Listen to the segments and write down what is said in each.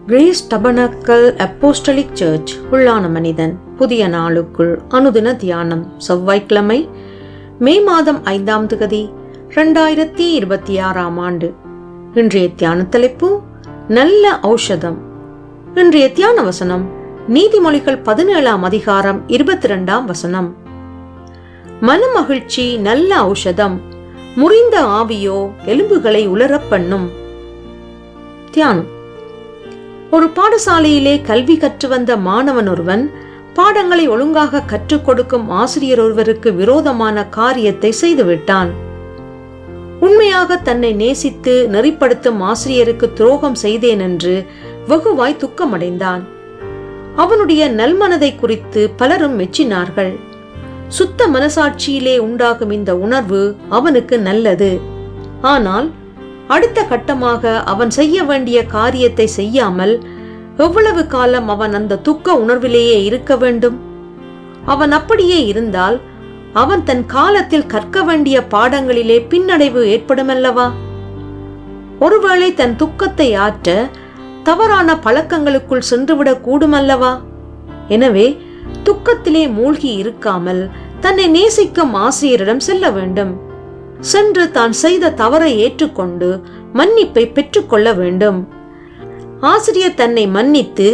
Grace tabernacle apostolic search உள்ளான மனிதன் புதிய நாளுக்குள் அனுதின தியானம் செவ்வாய்க்கிழமை மே மாதம் 5ஆம் தேதி 2026ஆம் ஆண்டு. இன்றைய தியான தலைப்பு நல்ல ஔஷதம். இன்றைய தியான வசனம் நீதிமொழிகள் 17ஆம் அதிகாரம் 22ஆம் வசனம். மனமகிழ்ச்சி நல்ல ஔஷதம், முறிந்த ஆவியோ எலும்புகளை உலரப் பண்ணும். தியானம். ஒரு பாடசாலையிலே கல்வி கற்று வந்த மாணவன் ஒருவன் பாடங்களை ஒழுங்காக கற்றுக் கொடுக்கும் ஆசிரியர் ஒருவருக்கு விரோதமான காரியத்தை செய்துவிட்டான். உண்மையாக தன்னை நேசித்து நெறிப்படுத்தும் ஆசிரியருக்கு துரோகம் செய்தேன் என்று வெகுவாய் துக்கமடைந்தான். அவனுடைய நல்மனதை குறித்து பலரும் மெச்சினார்கள். சுத்த மனசாட்சியிலே உண்டாகும் இந்த உணர்வு அவனுக்கு நல்லது. ஆனால் அடுத்த கட்டமாக அவன் செய்ய வேண்டிய காரியத்தை செய்யாமல் எவ்வளவு காலம் அவன் அந்த துக்க உணர்விலேயே இருக்க வேண்டும்? அவன் அப்படியே இருந்தால் அவன் தன் காலத்தில் கற்க வேண்டிய பாடங்களிலே பின்னடைவு ஏற்படுமல்லவா? ஒருவேளை தன் துக்கத்தை ஆற்ற தவறான பழக்கங்களுக்குள் சென்றுவிடக் கூடுமல்லவா? எனவே துக்கத்திலே மூழ்கி இருக்காமல் தன்னை நேசிக்கும் ஆசிரியரிடம் செல்ல வேண்டும். சென்று தான் செய்த தவறை ஏற்றுக்கொண்டு மன்னிப்பை பெற்றுக்கொள்ள வேண்டும். ஆசிரியர் தன்னை மன்னித்து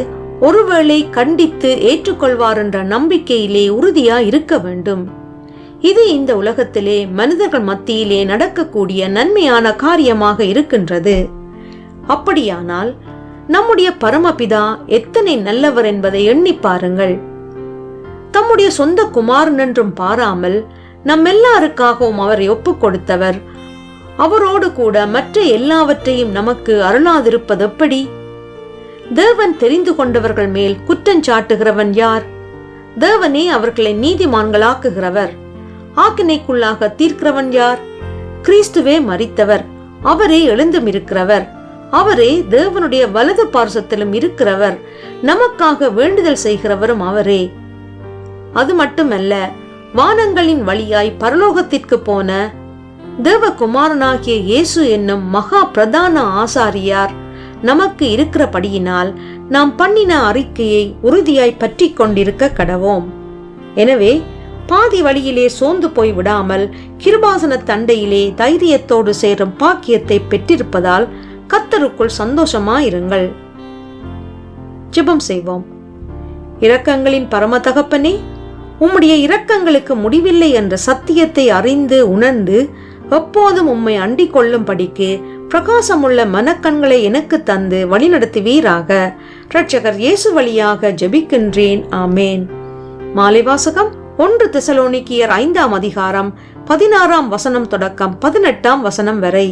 ஒருவேளை கண்டித்து ஏற்றுக்கொள்வார் என்ற நம்பிக்கையிலே உறுதியா இருக்க வேண்டும். இது இந்த உலகத்திலே மனிதர்கள் மத்தியிலே நடக்கக்கூடிய நன்மையான காரியமாக இருக்கின்றது. அப்படியானால் நம்முடைய பரமபிதா எத்தனை நல்லவர் என்பதை எண்ணி பாருங்கள். தம்முடைய சொந்த குமாரன் என்றும் பாராமல் நம்மெல்லாருக்காகவும் அவரை ஒப்புக் கொடுத்தவர். அவரோடு கூட மற்ற எல்லாவற்றையும் நமக்கு அருளாதிருப்பது எப்படி? தேவன் தெரிந்து கொண்டவர்கள் மேல் குற்றஞ்சாட்டுகிறவன் யார்? தேவனே அவர்களை நீதிமான்களாக்குகிறவர். ஆக்கினைக்குள்ளாக தீர்க்கிறவன் யார்? கிறிஸ்துவே மரித்தவர், அவரே எழுந்தும் இருக்கிறவர், அவரே தேவனுடைய வலது பார்சத்திலும் இருக்கிறவர், நமக்காக வேண்டுதல் செய்கிறவரும் அவரே. அது மட்டுமல்ல, வானங்களின் வழியாய் பரலோகத்திற்கு போன தேவகுமாரனாகிய இயேசு என்னும் மகா பிரதான ஆசாரியார் நமக்கு இருக்கிறபடியினால் நாம் பண்ணின அறிக்கையை உறுதியாய் பற்றி கொண்டிருக்க கடவோம். எனவே பாதி வழியிலே சோர்ந்து போய் விடாமல் கிருபாசன தண்டையிலே தைரியத்தோடு சேரும் பாக்கியத்தை பெற்றிருப்பதால் கர்த்தருக்குள் சந்தோஷமாயிருங்கள். ஜெபம் செய்வோம். இரக்கங்களின் பரம தகப்பனே, உம்முடைய இரக்கங்களுக்கு முடிவில்லை என்ற சத்தியத்தை அறிந்து உணர்ந்து எப்போதும் உம்மை அண்டிக் கொள்ளும்படிக்கு பிரகாசமுள்ள மனக்கண்களை எனக்கு தந்து வழிநடத்துவீராக. இரட்சகர் இயேசு வழியாக ஜெபிக்கின்றேன். ஆமேன். மாலை வாசகம் 1 தெசலோனிக்கேயர் 5ஆம் அதிகாரம் 16ஆம் வசனம் தொடக்கம் 18ஆம் வசனம் வரை.